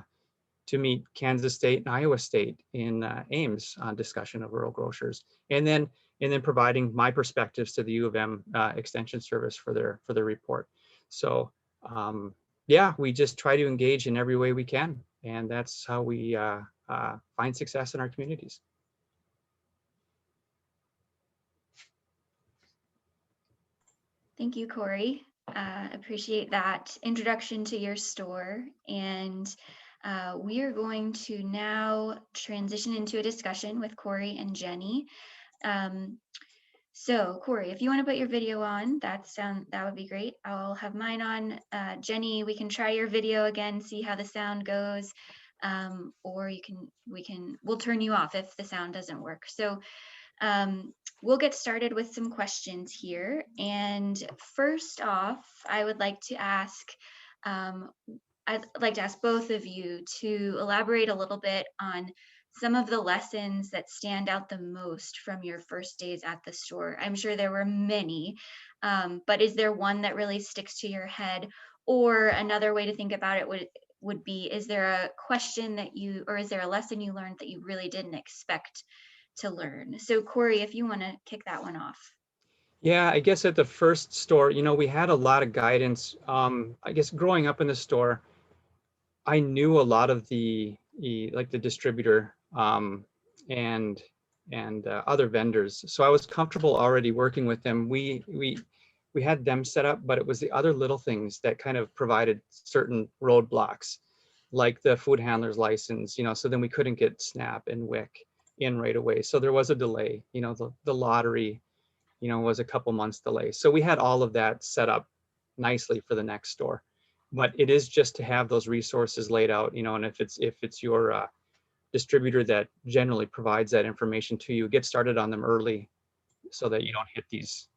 S5: to meet Kansas State and Iowa State in Ames on discussion of rural grocers, and then providing my perspectives to the U of M Extension Service for their report. So yeah, we just try to engage in every way we can, and that's how we find success in our communities.
S2: Thank you, Corey. Appreciate that introduction to your store. And we are going to now transition into a discussion with Corey and Jenny. So Corey, if you want to put your video on, that would be great. I'll have mine on. Jenny, we can try your video again, see how the sound goes. Or we'll turn you off if the sound doesn't work. So we'll get started with some questions here. And first off, I would like to ask, both of you to elaborate a little bit on some of the lessons that stand out the most from your first days at the store. I'm sure there were many, but is there one that really sticks to your head? Or another way to think about it would be, is there a question or is there a lesson you learned that you really didn't expect to learn? So Corey, if you want to kick that one off.
S5: Yeah, I guess at the first store, we had a lot of guidance. I guess growing up in the store, I knew a lot of the distributor and other vendors, so I was comfortable already working with them. We had them set up, but it was the other little things that kind of provided certain roadblocks, like the food handler's license. So then we couldn't get SNAP and WIC in right away, so there was a delay. The lottery was a couple months delay, so we had all of that set up nicely for the next store. But it is just to have those resources laid out, and if it's your distributor that generally provides that information to you, get started on them early so that you don't hit these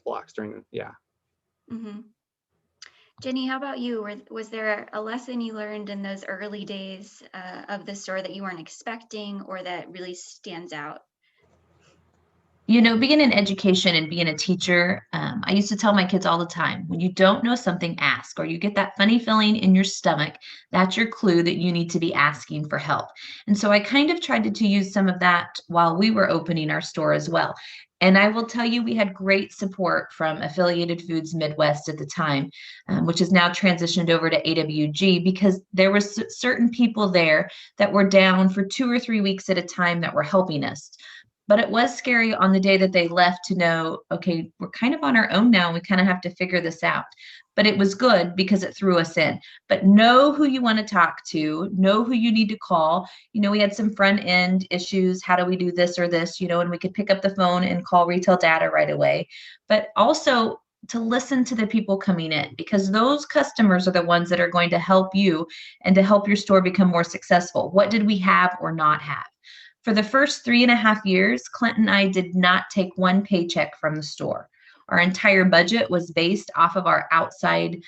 S5: blocks during. Yeah.
S2: Mm-hmm. Jenny, how about you? Was there a lesson you learned in those early days of the store that you weren't expecting, or that really stands out?
S4: Being in education and being a teacher, I used to tell my kids all the time, when you don't know something, ask, or you get that funny feeling in your stomach, that's your clue that you need to be asking for help. And so I kind of tried to use some of that while we were opening our store as well. And I will tell you, we had great support from Affiliated Foods Midwest at the time, which is now transitioned over to AWG, because there were certain people there that were down for 2 or 3 weeks at a time that were helping us. But it was scary on the day that they left to know, okay, we're kind of on our own now. And we kind of have to figure this out. But it was good because it threw us in. But know who you want to talk to, know who you need to call. We had some front end issues. How do we do this or this? And we could pick up the phone and call retail data right away. But also to listen to the people coming in, because those customers are the ones that are going to help you and to help your store become more successful. What did we have or not have? For the first 3.5 years, Clint and I did not take one paycheck from the store. Our entire budget was based off of our outside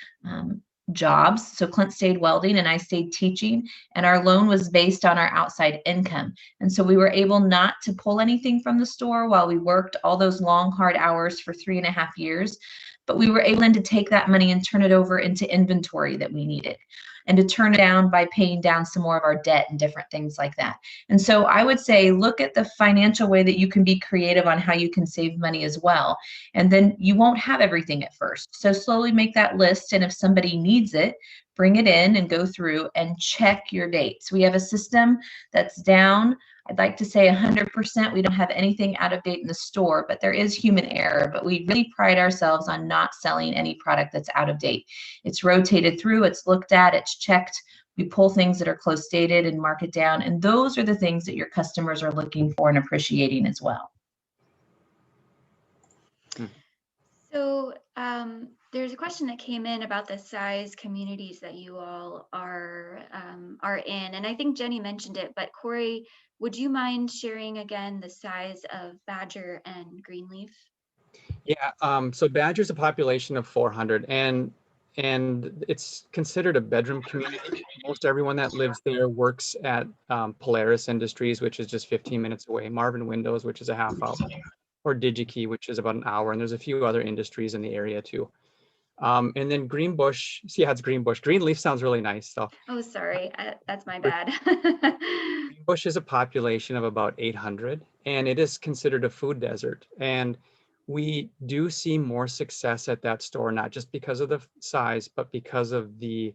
S4: jobs. So Clint stayed welding and I stayed teaching, and our loan was based on our outside income. And so we were able not to pull anything from the store while we worked all those long, hard hours for 3.5 years. But we were able to take that money and turn it over into inventory that we needed, and to turn it down by paying down some more of our debt and different things like that. And so I would say, look at the financial way that you can be creative on how you can save money as well. And then you won't have everything at first. So slowly make that list. And if somebody needs it, bring it in and go through and check your dates. We have a system that's down. I'd like to say 100%. We don't have anything out of date in the store, but there is human error. But we really pride ourselves on not selling any product that's out of date. It's rotated through, it's looked at, it's checked. We pull things that are close dated and mark it down. And those are the things that your customers are looking for and appreciating as well.
S2: So there's a question that came in about the size communities that you all are in. And I think Jenny mentioned it, but Corey, would you mind sharing again the size of Badger and Greenleaf?
S5: Yeah, so Badger's a population of 400, and it's considered a bedroom community. Most everyone that lives there works at Polaris Industries, which is just 15 minutes away, Marvin Windows, which is a half hour, or DigiKey, which is about an hour, and there's a few other industries in the area too. And then Greenbush, see how it's Greenbush. Greenleaf sounds really nice. So
S2: Oh, sorry, that's my bad.
S5: Greenbush is a population of about 800, and it is considered a food desert. And we do see more success at that store, not just because of the size, but because of the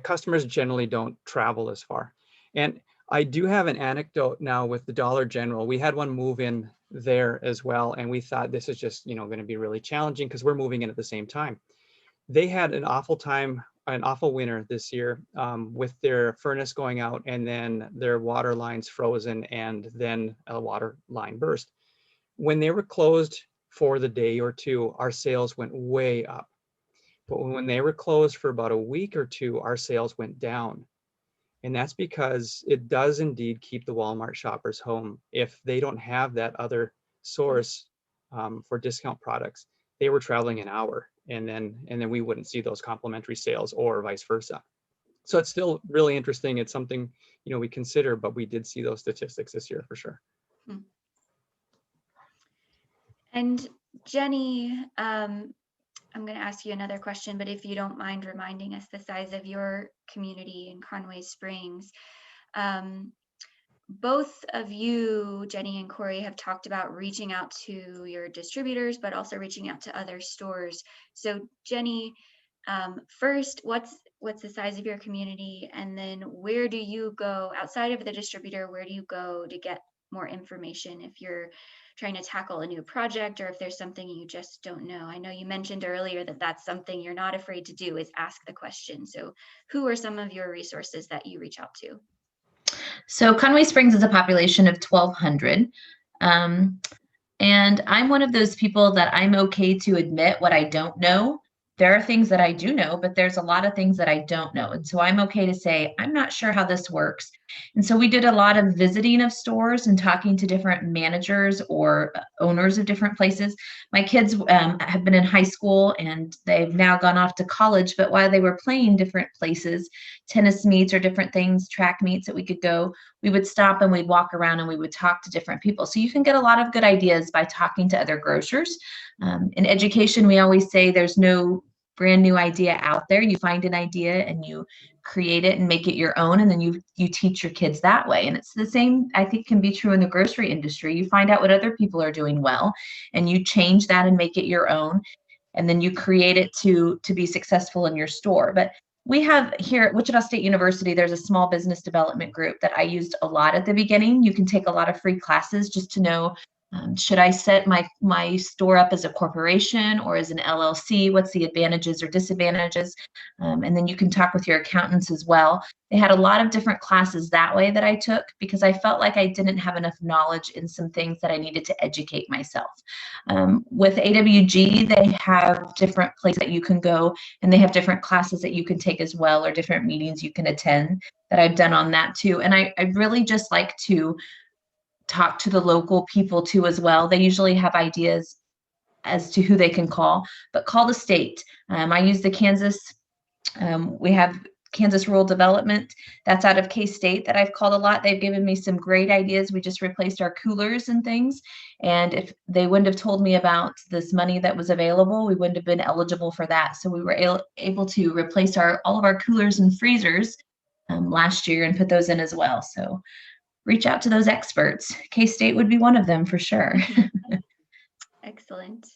S5: customers generally don't travel as far. And I do have an anecdote now with the Dollar General. We had one move in there as well, and we thought this is just, going to be really challenging because we're moving in at the same time. They had an awful winter this year, with their furnace going out and then their water lines frozen and then a water line burst. When they were closed for the day or two, our sales went way up. But when they were closed for about a week or two, our sales went down. And that's because it does indeed keep the Walmart shoppers home. If they don't have that other source for discount products, they were traveling an hour, and then we wouldn't see those complimentary sales, or vice versa. So it's still really interesting. It's something we consider, but we did see those statistics this year for sure.
S2: And Jenny, I'm going to ask you another question, but if you don't mind reminding us the size of your community in Conway Springs. Both of you, Jenny and Corey, have talked about reaching out to your distributors, but also reaching out to other stores. So Jenny, first, what's the size of your community? And then where do you go outside of the distributor? Where do you go to get more information if you're trying to tackle a new project, or if there's something you just don't know? I know you mentioned earlier that that's something you're not afraid to do, is ask the question. So who are some of your resources that you reach out to?
S4: So Conway Springs is a population of 1,200. And I'm one of those people that I'm okay to admit what I don't know. There are things that I do know, but there's a lot of things that I don't know. And so I'm okay to say, I'm not sure how this works. And so we did a lot of visiting of stores and talking to different managers or owners of different places. My kids have been in high school and they've now gone off to college, but while they were playing different places, tennis meets or different things, track meets that we could go, we would stop and we'd walk around and we would talk to different people. So you can get a lot of good ideas by talking to other grocers. In education, we always say there's no brand new idea out there. You find an idea and you create it and make it your own, and then you teach your kids that way. And it's the same, I think, can be true in the grocery industry. You find out what other people are doing well and you change that and make it your own, and then you create it to be successful in your store. But we have here at Wichita State University, there's a small business development group that I used a lot at the beginning. You can take a lot of free classes just to know, should I set my store up as a corporation or as an LLC? What's the advantages or disadvantages? And then you can talk with your accountants as well. They had a lot of different classes that way that I took because I felt like I didn't have enough knowledge in some things that I needed to educate myself. With AWG, they have different places that you can go, and they have different classes that you can take as well, or different meetings you can attend that I've done on that too. And I really just like to talk to the local people too as well. They usually have ideas as to who they can call, but call the state. I use the Kansas, we have Kansas Rural Development, that's out of K-State that I've called a lot. They've given me some great ideas. We just replaced our coolers and things. And if they wouldn't have told me about this money that was available, we wouldn't have been eligible for that. So we were able to replace all of our coolers and freezers last year and put those in as well. So reach out to those experts. K-State would be one of them for sure.
S2: Excellent.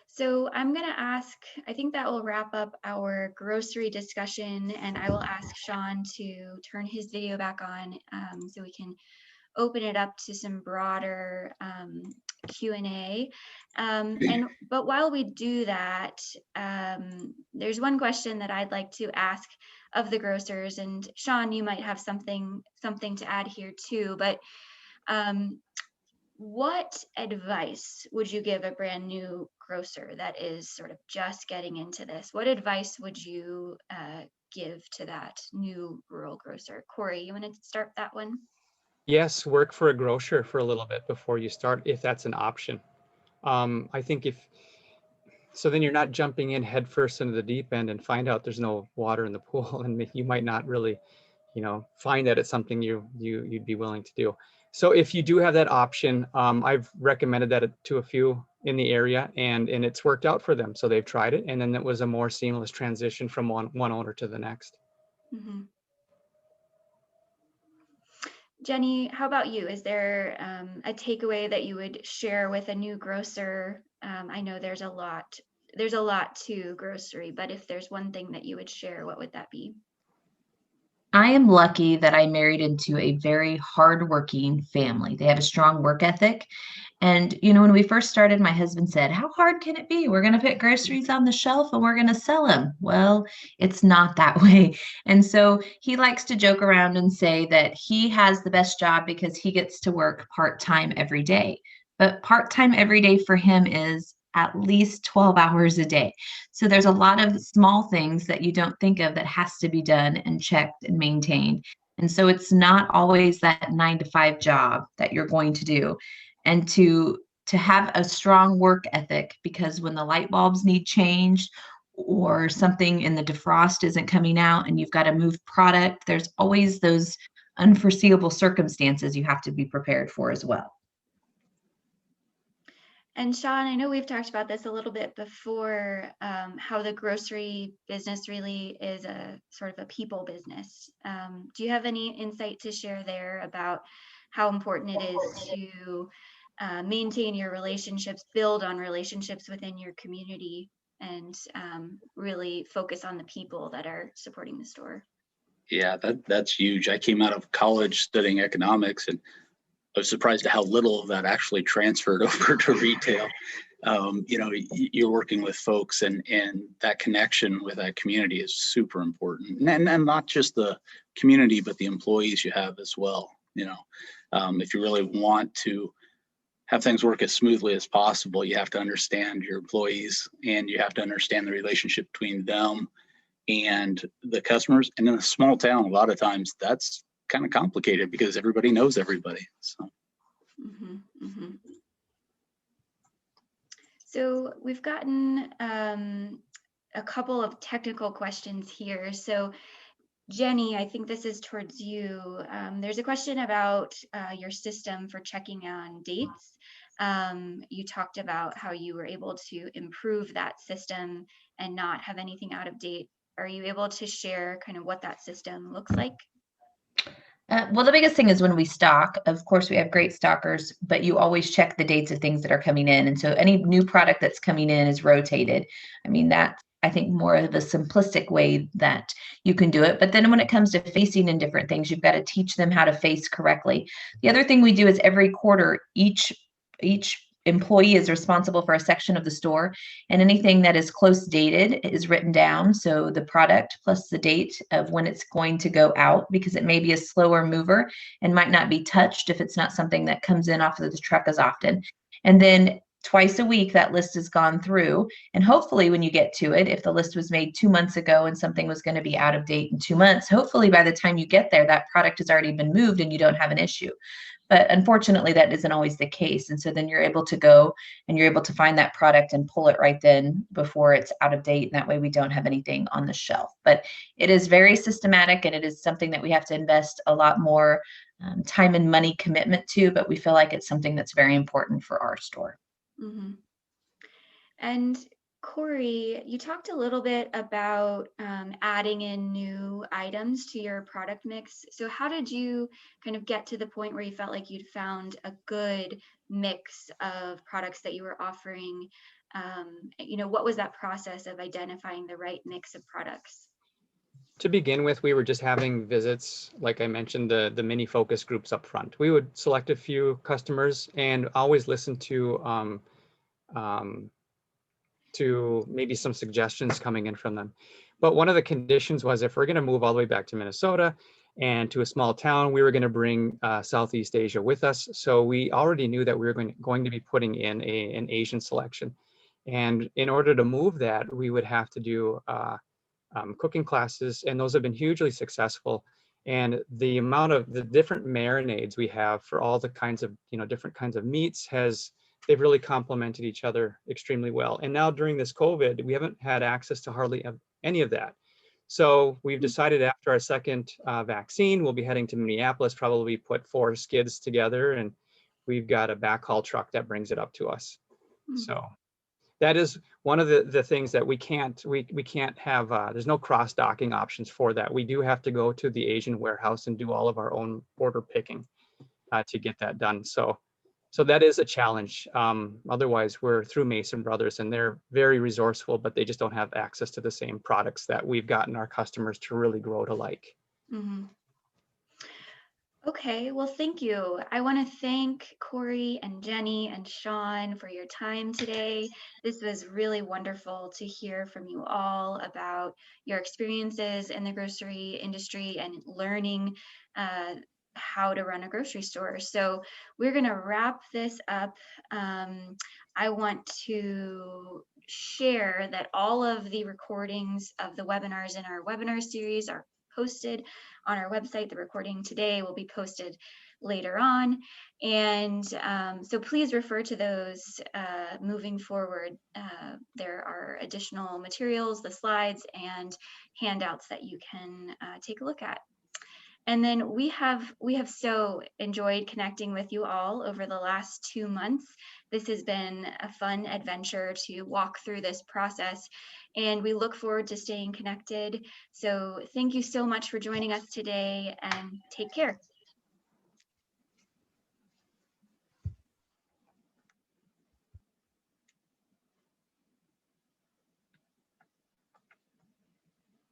S2: So I'm going to ask, I think that will wrap up our grocery discussion, and I will ask Sean to turn his video back on so we can open it up to some broader Q&A. But while we do that, there's one question that I'd like to ask of the grocers, and Sean, you might have something to add here too, but what advice would you give a brand new grocer that is sort of just getting into this? What advice would you give to that new rural grocer? Corey, you want to start that one?
S5: Yes, work for a grocer for a little bit before you start, if that's an option. I think so then you're not jumping in headfirst into the deep end and find out there's no water in the pool, and you might not really, find that it's something you'd be willing to do. So if you do have that option, I've recommended that to a few in the area, and it's worked out for them. So they've tried it, and then it was a more seamless transition from one owner to the next.
S2: Mhm. Jenny, how about you? Is there a takeaway that you would share with a new grocer? I know there's a lot to grocery, but if there's one thing that you would share, what would that be?
S4: I am lucky that I married into a very hardworking family. They have a strong work ethic. And, when we first started, my husband said, "How hard can it be? We're going to put groceries on the shelf and we're going to sell them." Well, it's not that way. And so he likes to joke around and say that he has the best job because he gets to work part-time every day. But part-time every day for him is at least 12 hours a day. So there's a lot of small things that you don't think of that has to be done and checked and maintained. And so it's not always that 9 to 5 job that you're going to do. And to have a strong work ethic, because when the light bulbs need changed or something in the defrost isn't coming out and you've got to move product, there's always those unforeseeable circumstances you have to be prepared for as well.
S2: And Sean, I know we've talked about this a little bit before, how the grocery business really is a sort of a people business. Do you have any insight to share there about how important it is to maintain your relationships, build on relationships within your community, and really focus on the people that are supporting the store?
S3: Yeah, that's huge. I came out of college studying economics, and I was surprised at how little of that actually transferred over to retail. You're working with folks, and that connection with that community is super important. And not just the community, but the employees you have as well. If you really want to have things work as smoothly as possible, you have to understand your employees, and you have to understand the relationship between them and the customers. And in a small town, a lot of times that's kind of complicated because everybody knows everybody. So.
S2: Mm-hmm, mm-hmm. So we've gotten a couple of technical questions here. So Jenny, I think this is towards you. There's a question about your system for checking on dates. You talked about how you were able to improve that system and not have anything out of date. Are you able to share kind of what that system looks like?
S4: Well, the biggest thing is when we stock. Of course, we have great stockers, but you always check the dates of things that are coming in. And so any new product that's coming in is rotated. I mean, that's, I think, more of a simplistic way that you can do it. But then when it comes to facing in different things, you've got to teach them how to face correctly. The other thing we do is every quarter, each employee is responsible for a section of the store, and anything that is close dated is written down. So the product plus the date of when it's going to go out, because it may be a slower mover and might not be touched if it's not something that comes in off of the truck as often. And then twice a week, that list is gone through. And hopefully when you get to it, if the list was made 2 months ago and something was going to be out of date in 2 months, hopefully by the time you get there, that product has already been moved and you don't have an issue. But unfortunately, that isn't always the case. And so then you're able to go and you're able to find that product and pull it right then before it's out of date. And that way we don't have anything on the shelf. But it is very systematic, and it is something that we have to invest a lot more time and money commitment to. But we feel like it's something that's very important for our store.
S2: Mm-hmm. And Corey, you talked a little bit about adding in new items to your product mix. So how did you kind of get to the point where you felt like you'd found a good mix of products that you were offering? What was that process of identifying the right mix of products?
S5: To begin with, we were just having visits, like I mentioned, the mini focus groups up front. We would select a few customers and always listen to maybe some suggestions coming in from them. But one of the conditions was, if we're going to move all the way back to Minnesota and to a small town, we were going to bring Southeast Asia with us. So we already knew that we were going to be putting in an Asian selection. And in order to move that, we would have to do cooking classes, and those have been hugely successful. And the amount of the different marinades we have for all the kinds of, different kinds of meats they've really complemented each other extremely well. And now during this COVID, we haven't had access to hardly any of that. So we've decided after our second vaccine, we'll be heading to Minneapolis, probably put 4 skids together, and we've got a backhaul truck that brings it up to us. So that is one of the things that we can't have, there's no cross docking options for that. We do have to go to the Asian warehouse and do all of our own order picking to get that done. So that is a challenge. Otherwise, we're through Mason Brothers, and they're very resourceful, but they just don't have access to the same products that we've gotten our customers to really grow to like.
S2: Mhm. Okay, well, thank you. I want to thank Corey and Jenny and Sean for your time today. This was really wonderful to hear from you all about your experiences in the grocery industry and learning how to run a grocery store. So we're going to wrap this up. I want to share that all of the recordings of the webinars in our webinar series are posted on our website. The recording today will be posted later on. And so please refer to those moving forward. There are additional materials, the slides and handouts that you can take a look at. And then we have so enjoyed connecting with you all over the last 2 months. This has been a fun adventure to walk through this process, and we look forward to staying connected. So thank you so much for joining us today, and take care.